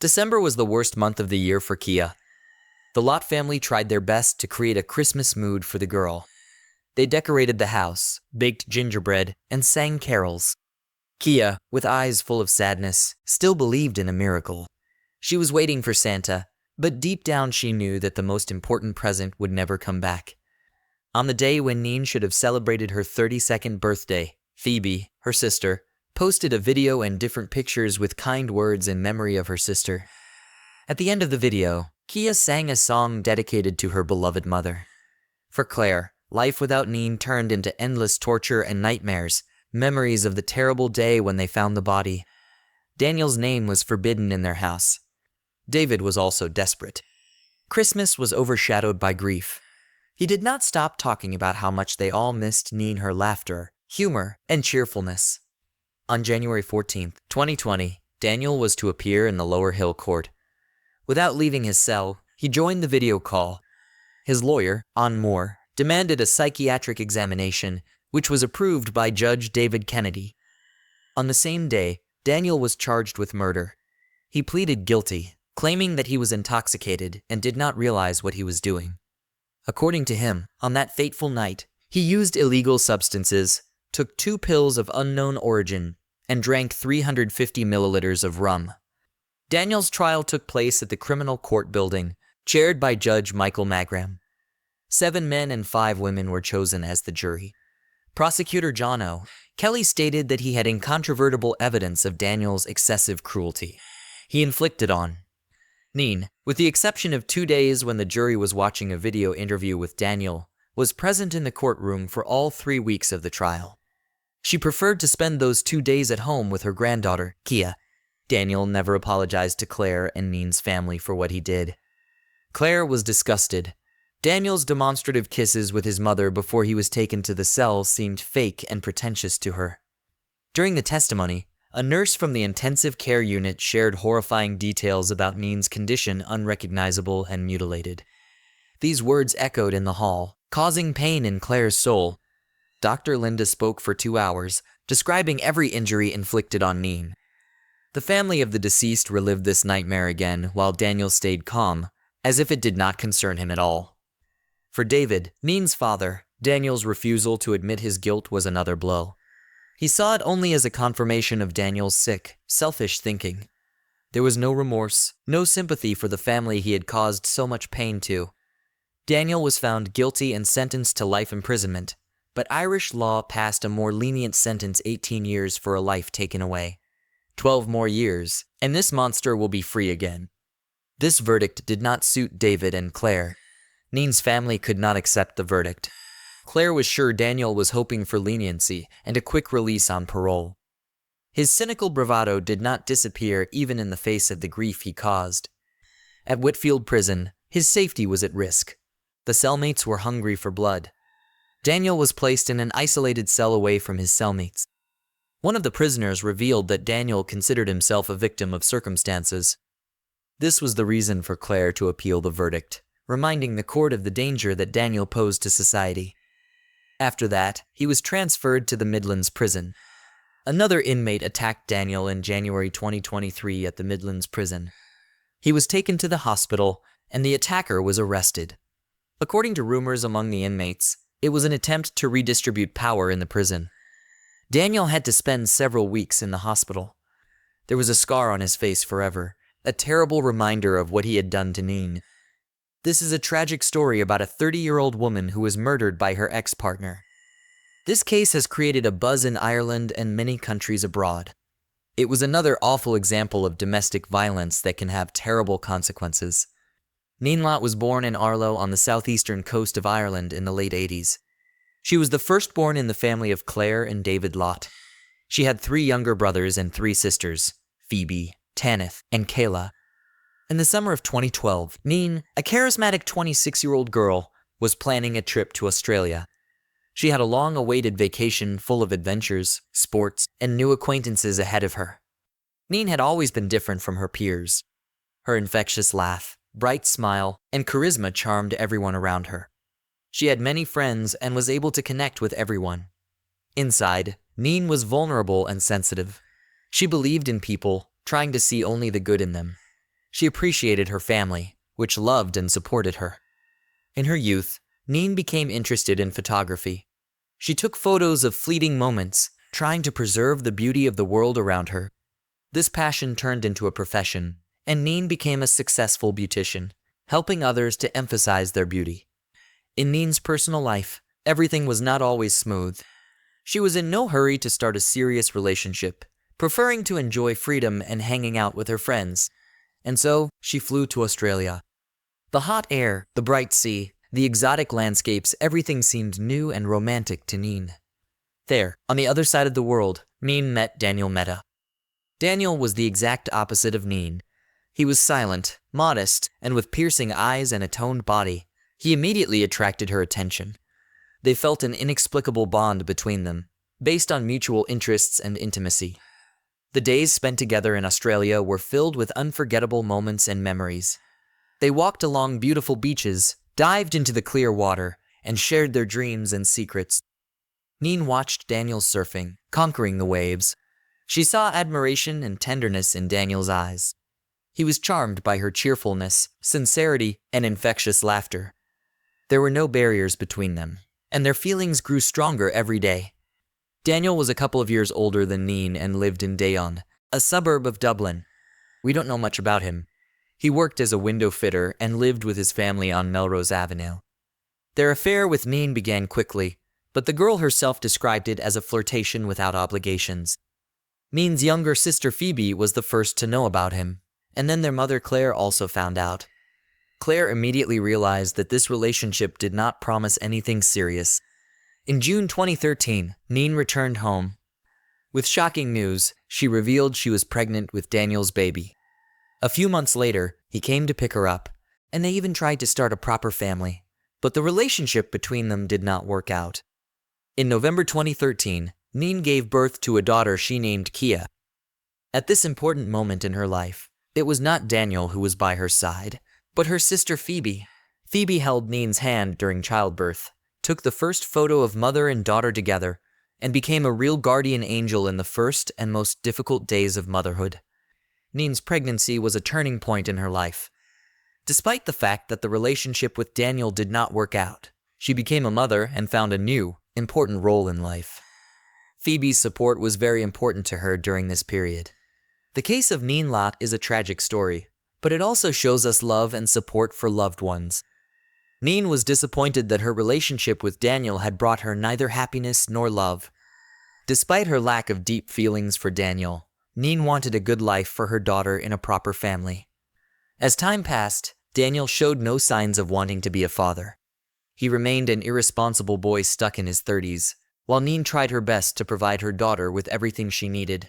December was the worst month of the year for Kia. The Lott family tried their best to create a Christmas mood for the girl. They decorated the house, baked gingerbread, and sang carols. Kia, with eyes full of sadness, still believed in a miracle. She was waiting for Santa, but deep down she knew that the most important present would never come back. On the day when Nadine should have celebrated her 32nd birthday, Phoebe, her sister, posted a video and different pictures with kind words in memory of her sister. At the end of the video, Kia sang a song dedicated to her beloved mother. For Claire, life without Nadine turned into endless torture and nightmares, memories of the terrible day when they found the body. Daniel's name was forbidden in their house. David was also desperate. Christmas was overshadowed by grief. He did not stop talking about how much they all missed Nadine, her laughter, humor, and cheerfulness. On January 14, 2020, Daniel was to appear in the Lower Hill Court. Without leaving his cell, he joined the video call. His lawyer, Ann Moore, demanded a psychiatric examination, which was approved by Judge David Kennedy. On the same day, Daniel was charged with murder. He pleaded guilty, claiming that he was intoxicated and did not realize what he was doing. According to him, on that fateful night, he used illegal substances, took 2 pills of unknown origin, and drank 350 milliliters of rum. Daniel's trial took place at the Criminal Court Building, chaired by Judge Michael Magram. 7 men and 5 women were chosen as the jury. Prosecutor John O. Kelly stated that he had incontrovertible evidence of Daniel's excessive cruelty. He inflicted on Nadine, with the exception of 2 days when the jury was watching a video interview with Daniel, was present in the courtroom for all 3 weeks of the trial. She preferred to spend those 2 days at home with her granddaughter, Kia. Daniel never apologized to Claire and Nadine's family for what he did. Claire was disgusted. Daniel's demonstrative kisses with his mother before he was taken to the cell seemed fake and pretentious to her. During the testimony, a nurse from the intensive care unit shared horrifying details about Nadine's condition, unrecognizable and mutilated. These words echoed in the hall, causing pain in Claire's soul. Dr. Linda spoke for 2 hours, describing every injury inflicted on Nadine. The family of the deceased relived this nightmare again while Daniel stayed calm, as if it did not concern him at all. For David, Nadine's father, Daniel's refusal to admit his guilt was another blow. He saw it only as a confirmation of Daniel's sick, selfish thinking. There was no remorse, no sympathy for the family he had caused so much pain to. Daniel was found guilty and sentenced to life imprisonment, but Irish law passed a more lenient sentence: 18 years for a life taken away. 12 more years, and this monster will be free again. This verdict did not suit David and Claire. Nadine's family could not accept the verdict. Claire was sure Daniel was hoping for leniency and a quick release on parole. His cynical bravado did not disappear even in the face of the grief he caused. At Whitfield Prison, his safety was at risk. The cellmates were hungry for blood. Daniel was placed in an isolated cell away from his cellmates. One of the prisoners revealed that Daniel considered himself a victim of circumstances. This was the reason for Claire to appeal the verdict, reminding the court of the danger that Daniel posed to society. After that, he was transferred to the Midlands prison. Another inmate attacked Daniel in January 2023 at the Midlands prison. He was taken to the hospital, and the attacker was arrested. According to rumors among the inmates, it was an attempt to redistribute power in the prison. Daniel had to spend several weeks in the hospital. There was a scar on his face forever, a terrible reminder of what he had done to Nadine. This is a tragic story about a 30-year-old woman who was murdered by her ex-partner. This case has created a buzz in Ireland and many countries abroad. It was another awful example of domestic violence that can have terrible consequences. Nadine Lott was born in Arlo on the southeastern coast of Ireland in the late 80s. She was the firstborn in the family of Claire and David Lott. She had 3 younger brothers and 3 sisters, Phoebe, Tanith, and Kayla. In the summer of 2012, Nadine, a charismatic 26-year-old girl, was planning a trip to Australia. She had a long-awaited vacation full of adventures, sports, and new acquaintances ahead of her. Nadine had always been different from her peers. Her infectious laugh, bright smile, and charisma charmed everyone around her. She had many friends and was able to connect with everyone. Inside, Nadine was vulnerable and sensitive. She believed in people, trying to see only the good in them. She appreciated her family, which loved and supported her. In her youth, Nadine became interested in photography. She took photos of fleeting moments, trying to preserve the beauty of the world around her. This passion turned into a profession, and Nadine became a successful beautician, helping others to emphasize their beauty. In Nadine's personal life, everything was not always smooth. She was in no hurry to start a serious relationship, preferring to enjoy freedom and hanging out with her friends. And so, she flew to Australia. The hot air, the bright sea, the exotic landscapes, everything seemed new and romantic to Nadine. There, on the other side of the world, Nadine met Daniel Mehta. Daniel was the exact opposite of Nadine. He was silent, modest, and with piercing eyes and a toned body. He immediately attracted her attention. They felt an inexplicable bond between them, based on mutual interests and intimacy. The days spent together in Australia were filled with unforgettable moments and memories. They walked along beautiful beaches, dived into the clear water, and shared their dreams and secrets. Nadine watched Daniel surfing, conquering the waves. She saw admiration and tenderness in Daniel's eyes. He was charmed by her cheerfulness, sincerity, and infectious laughter. There were no barriers between them, and their feelings grew stronger every day. Daniel was a couple of years older than Nadine and lived in Dayon, a suburb of Dublin. We don't know much about him. He worked as a window fitter and lived with his family on Melrose Avenue. Their affair with Nadine began quickly, but the girl herself described it as a flirtation without obligations. Nadine's younger sister Phoebe was the first to know about him, and then their mother Claire also found out. Claire immediately realized that this relationship did not promise anything serious. In June 2013, Nadine returned home. With shocking news, she revealed she was pregnant with Daniel's baby. A few months later, he came to pick her up, and they even tried to start a proper family, but the relationship between them did not work out. In November 2013, Nadine gave birth to a daughter she named Kia. At this important moment in her life, it was not Daniel who was by her side, but her sister Phoebe. Phoebe held Nadine's hand during childbirth, took the first photo of mother and daughter together, and became a real guardian angel in the first and most difficult days of motherhood. Nadine's pregnancy was a turning point in her life. Despite the fact that the relationship with Daniel did not work out, she became a mother and found a new, important role in life. Phoebe's support was very important to her during this period. The case of Nadine Lott is a tragic story, but it also shows us love and support for loved ones. Nadine was disappointed that her relationship with Daniel had brought her neither happiness nor love. Despite her lack of deep feelings for Daniel, Nadine wanted a good life for her daughter in a proper family. As time passed, Daniel showed no signs of wanting to be a father. He remained an irresponsible boy stuck in his 30s, while Nadine tried her best to provide her daughter with everything she needed.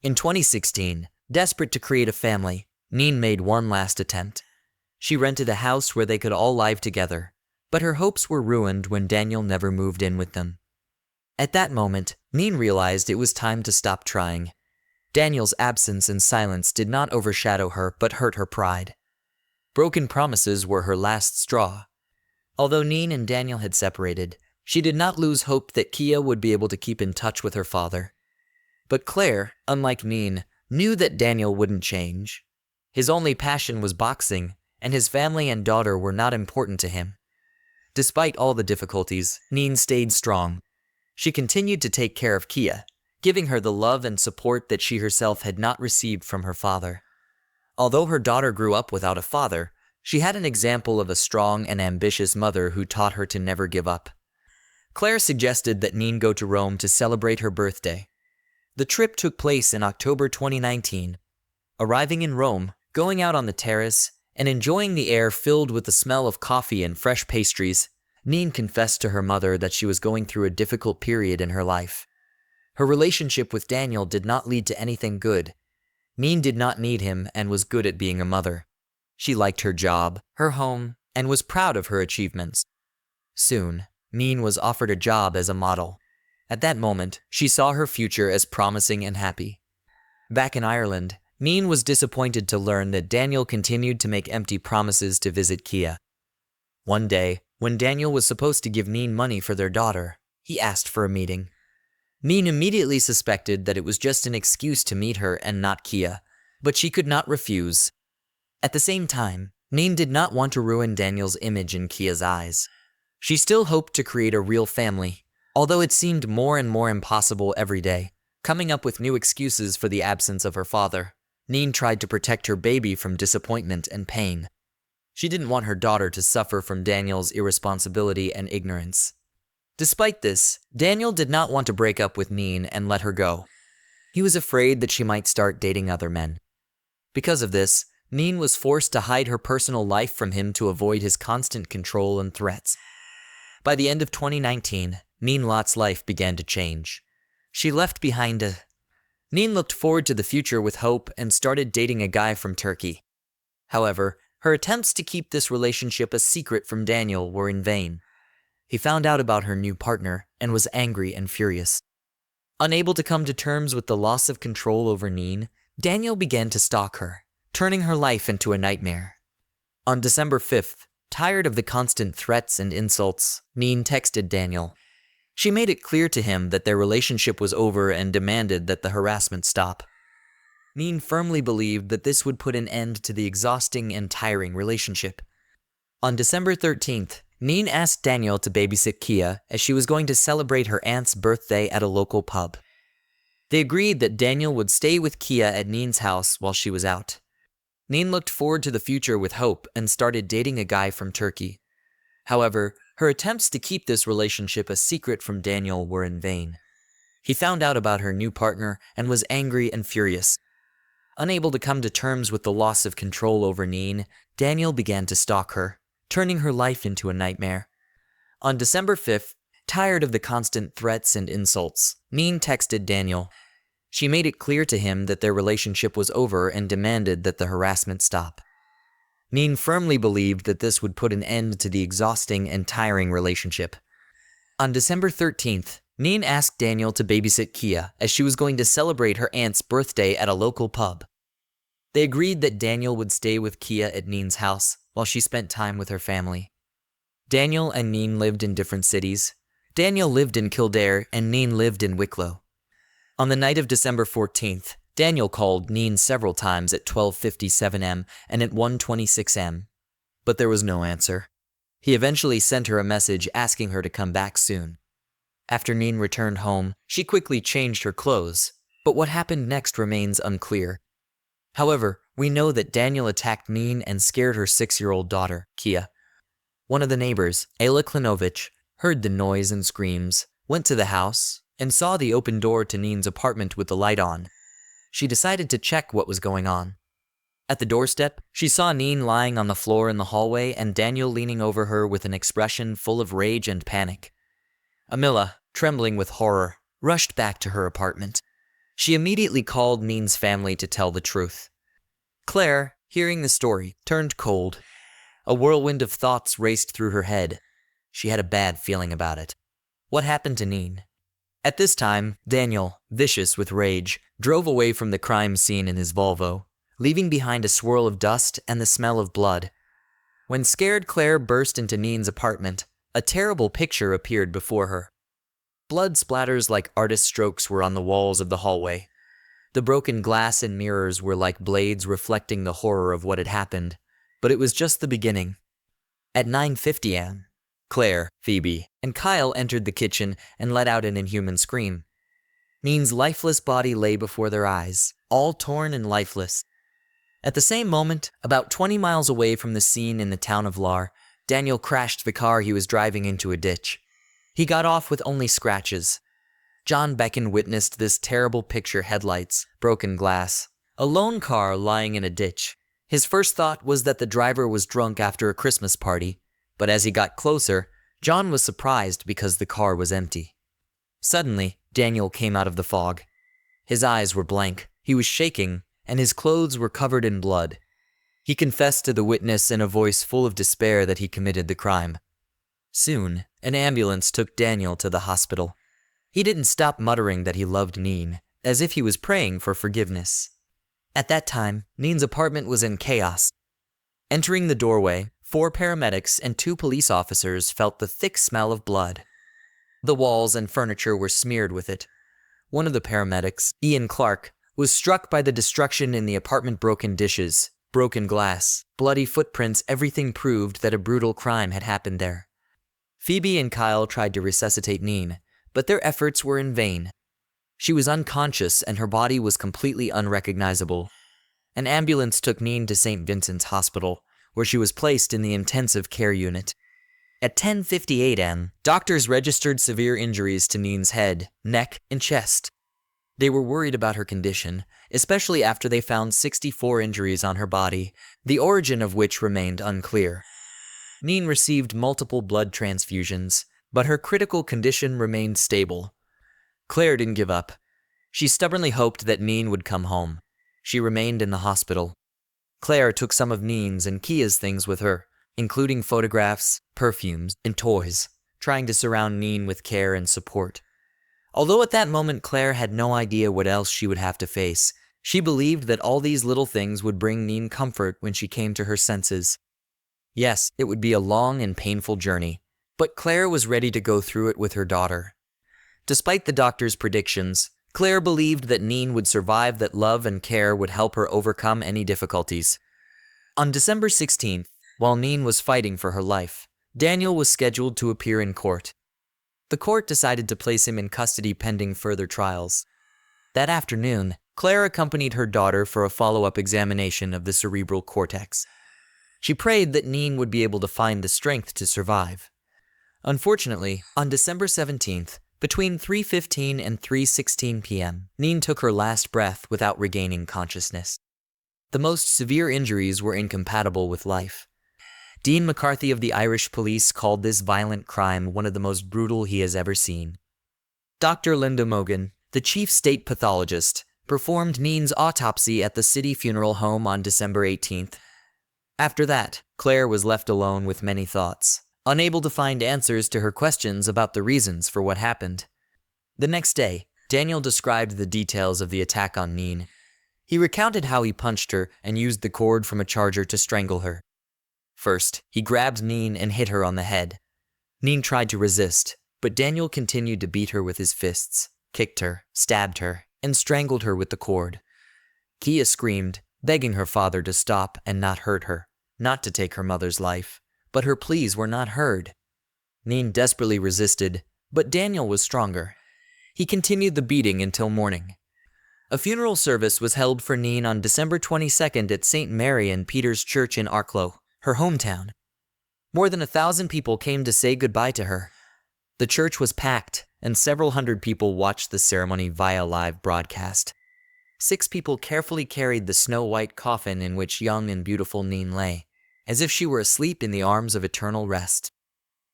In 2016, desperate to create a family, Nadine made one last attempt. She rented a house where they could all live together, but her hopes were ruined when Daniel never moved in with them. At that moment, Nadine realized it was time to stop trying. Daniel's absence and silence did not overshadow her but hurt her pride. Broken promises were her last straw. Although Nadine and Daniel had separated, she did not lose hope that Kia would be able to keep in touch with her father. But Claire, unlike Nadine, knew that Daniel wouldn't change. His only passion was boxing, and his family and daughter were not important to him. Despite all the difficulties, Nadine stayed strong. She continued to take care of Kia, giving her the love and support that she herself had not received from her father. Although her daughter grew up without a father, she had an example of a strong and ambitious mother who taught her to never give up. Claire suggested that Nadine go to Rome to celebrate her birthday. The trip took place in October 2019. Arriving in Rome, going out on the terrace, and enjoying the air filled with the smell of coffee and fresh pastries, Nadine confessed to her mother that she was going through a difficult period in her life. Her relationship with Daniel did not lead to anything good. Nadine did not need him and was good at being a mother. She liked her job, her home, and was proud of her achievements. Soon, Nadine was offered a job as a model. At that moment, she saw her future as promising and happy. Back in Ireland, Nadine was disappointed to learn that Daniel continued to make empty promises to visit Kia. One day, when Daniel was supposed to give Nadine money for their daughter, he asked for a meeting. Nadine immediately suspected that it was just an excuse to meet her and not Kia, but she could not refuse. At the same time, Nadine did not want to ruin Daniel's image in Kia's eyes. She still hoped to create a real family, although it seemed more and more impossible every day, coming up with new excuses for the absence of her father. Nadine tried to protect her baby from disappointment and pain. She didn't want her daughter to suffer from Daniel's irresponsibility and ignorance. Despite this, Daniel did not want to break up with Nadine and let her go. He was afraid that she might start dating other men. Because of this, Nadine was forced to hide her personal life from him to avoid his constant control and threats. By the end of 2019, Lott's life began to change. She left behind Nadine looked forward to the future with hope and started dating a guy from Turkey. However, her attempts to keep this relationship a secret from Daniel were in vain. He found out about her new partner and was angry and furious. Unable to come to terms with the loss of control over Nadine, Daniel began to stalk her, turning her life into a nightmare. On December 5th, tired of the constant threats and insults, Nadine texted Daniel. She made it clear to him that their relationship was over and demanded that the harassment stop. Nadine firmly believed that this would put an end to the exhausting and tiring relationship. On December 13th, Nadine asked Daniel to babysit Kia as she was going to celebrate her aunt's birthday at a local pub. They agreed that Daniel would stay with Kia at Nadine's house while she was out. Nadine looked forward to the future with hope and started dating a guy from Turkey. However, her attempts to keep this relationship a secret from Daniel were in vain. He found out about her new partner and was angry and furious. Unable to come to terms with the loss of control over Nadine, Daniel began to stalk her, turning her life into a nightmare. On December 5th, tired of the constant threats and insults, Nadine texted Daniel. She made it clear to him that their relationship was over and demanded that the harassment stop. Nadine firmly believed that this would put an end to the exhausting and tiring relationship. On December 13th, Nadine asked Daniel to babysit Kia as she was going to celebrate her aunt's birthday at a local pub. They agreed that Daniel would stay with Kia at Nadine's house while she spent time with her family. Daniel and Nadine lived in different cities. Daniel lived in Kildare and Nadine lived in Wicklow. On the night of December 14th, Daniel called Nadine several times at 12:57 am and at 1:26 am, but there was no answer. He eventually sent her a message asking her to come back soon. After Nadine returned home, she quickly changed her clothes, but what happened next remains unclear. However, we know that Daniel attacked Nadine and scared her 6-year-old daughter, Kia. One of the neighbors, Ayla Klinovich, heard the noise and screams, went to the house, and saw the open door to Nadine's apartment with the light on. She decided to check what was going on. At the doorstep, she saw Nadine lying on the floor in the hallway and Daniel leaning over her with an expression full of rage and panic. Amila, trembling with horror, rushed back to her apartment. She immediately called Nadine's family to tell the truth. Claire, hearing the story, turned cold. A whirlwind of thoughts raced through her head. She had a bad feeling about it. What happened to Nadine? At this time, Daniel, vicious with rage, drove away from the crime scene in his Volvo, leaving behind a swirl of dust and the smell of blood. When scared Claire burst into Nadine's apartment, a terrible picture appeared before her. Blood splatters like artist strokes were on the walls of the hallway. The broken glass and mirrors were like blades reflecting the horror of what had happened, but it was just the beginning. At 9:50 am, Claire, Phoebe, and Kyle entered the kitchen and let out an inhuman scream. Nadine's lifeless body lay before their eyes, all torn and lifeless. At the same moment, about 20 miles away from the scene in the town of Lar, Daniel crashed the car he was driving into a ditch. He got off with only scratches. John Becken witnessed this terrible picture: headlights, broken glass, a lone car lying in a ditch. His first thought was that the driver was drunk after a Christmas party, but as he got closer, John was surprised because the car was empty. Suddenly, Daniel came out of the fog. His eyes were blank, he was shaking, and his clothes were covered in blood. He confessed to the witness in a voice full of despair that he committed the crime. Soon, an ambulance took Daniel to the hospital. He didn't stop muttering that he loved Nadine, as if he was praying for forgiveness. At that time, Nadine's apartment was in chaos. Entering the doorway, 4 paramedics and 2 police officers felt the thick smell of blood. The walls and furniture were smeared with it. One of the paramedics, Ian Clark, was struck by the destruction in the apartment: broken dishes, Broken glass, bloody footprints, everything proved that a brutal crime had happened there. Phoebe and Kyle tried to resuscitate Neen, but their efforts were in vain. She was unconscious and her body was completely unrecognizable. An ambulance took Neen to St. Vincent's Hospital, where she was placed in the intensive care unit. At 10:58 am, doctors registered severe injuries to Neen's head, neck, and chest. They were worried about her condition, especially after they found 64 injuries on her body, the origin of which remained unclear. Neen received multiple blood transfusions, but her critical condition remained stable. Claire didn't give up. She stubbornly hoped that Neen would come home. She remained in the hospital. Claire took some of Neen's and Kia's things with her, including photographs, perfumes, and toys, trying to surround Neen with care and support. Although at that moment Claire had no idea what else she would have to face, she believed that all these little things would bring Neen comfort when she came to her senses. Yes, it would be a long and painful journey, but Claire was ready to go through it with her daughter. Despite the doctor's predictions, Claire believed that Neen would survive, that love and care would help her overcome any difficulties. On December 16th, while Neen was fighting for her life, Daniel was scheduled to appear in court. The court decided to place him in custody pending further trials. That afternoon, Claire accompanied her daughter for a follow-up examination of the cerebral cortex. She prayed that Neen would be able to find the strength to survive. Unfortunately, on December 17th, between 3:15 and 3:16 p.m., Neen took her last breath without regaining consciousness. The most severe injuries were incompatible with life. Dean McCarthy of the Irish police called this violent crime one of the most brutal he has ever seen. Dr. Linda Mogan, the chief state pathologist, performed Neen's autopsy at the city funeral home on December 18th. After that, Claire was left alone with many thoughts, unable to find answers to her questions about the reasons for what happened. The next day, Daniel described the details of the attack on Neen. He recounted how he punched her and used the cord from a charger to strangle her. First, he grabbed Neen and hit her on the head. Neen tried to resist, but Daniel continued to beat her with his fists, kicked her, stabbed her, and strangled her with the cord. Kia screamed, begging her father to stop and not hurt her, not to take her mother's life, but her pleas were not heard. Neen desperately resisted, but Daniel was stronger. He continued the beating until morning. A funeral service was held for Neen on December 22nd at St. Mary and Peter's Church in Arklow, her hometown. More than 1,000 people came to say goodbye to her. The church was packed, and several hundred people watched the ceremony via live broadcast. 6 people carefully carried the snow-white coffin in which young and beautiful Neen lay, as if she were asleep in the arms of eternal rest.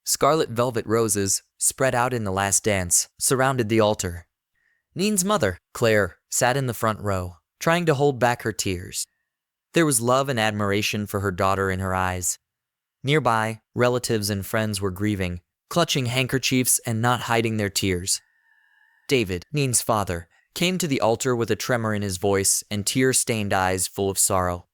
Scarlet velvet roses, spread out in the last dance, surrounded the altar. Neen's mother, Claire, sat in the front row, trying to hold back her tears. There was love and admiration for her daughter in her eyes. Nearby, relatives and friends were grieving, clutching handkerchiefs and not hiding their tears. David, Neen's father, came to the altar with a tremor in his voice and tear-stained eyes full of sorrow.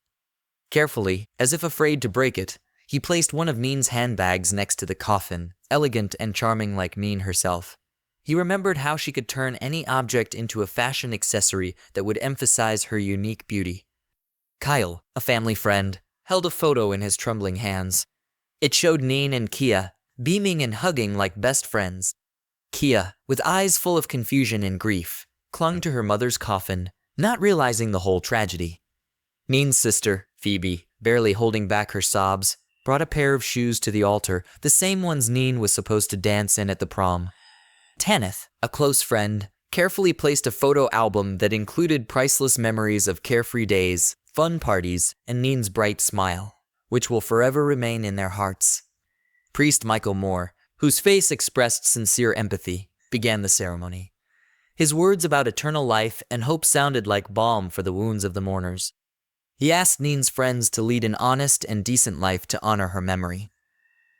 Carefully, as if afraid to break it, he placed one of Neen's handbags next to the coffin, elegant and charming like Neen herself. He remembered how she could turn any object into a fashion accessory that would emphasize her unique beauty. Kyle, a family friend, held a photo in his trembling hands. It showed Neen and Kia, beaming and hugging like best friends. Kia, with eyes full of confusion and grief, clung to her mother's coffin, not realizing the whole tragedy. Neen's sister, Phoebe, barely holding back her sobs, brought a pair of shoes to the altar, the same ones Neen was supposed to dance in at the prom. Tanith, a close friend, carefully placed a photo album that included priceless memories of carefree days, fun parties, and Neen's bright smile, which will forever remain in their hearts. Priest Michael Moore, whose face expressed sincere empathy, began the ceremony. His words about eternal life and hope sounded like balm for the wounds of the mourners. He asked Neen's friends to lead an honest and decent life to honor her memory.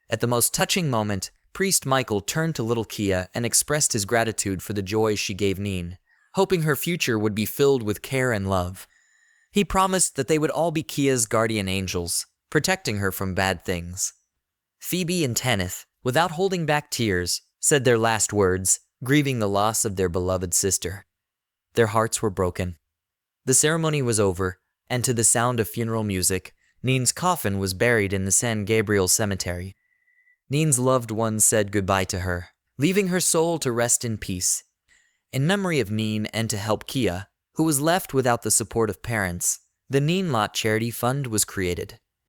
At the most touching moment, Priest Michael turned to little Kia and expressed his gratitude for the joy she gave Neen, hoping her future would be filled with care and love. He promised that they would all be Kia's guardian angels, protecting her from bad things. Phoebe and Tanith, without holding back tears, said their last words, grieving the loss of their beloved sister. Their hearts were broken. The ceremony was over, and to the sound of funeral music, Neen's coffin was buried in the San Gabriel Cemetery. Neen's loved ones said goodbye to her, leaving her soul to rest in peace. In memory of Neen and to help Kia, who was left without the support of parents, the Neen Lott Charity Fund was created.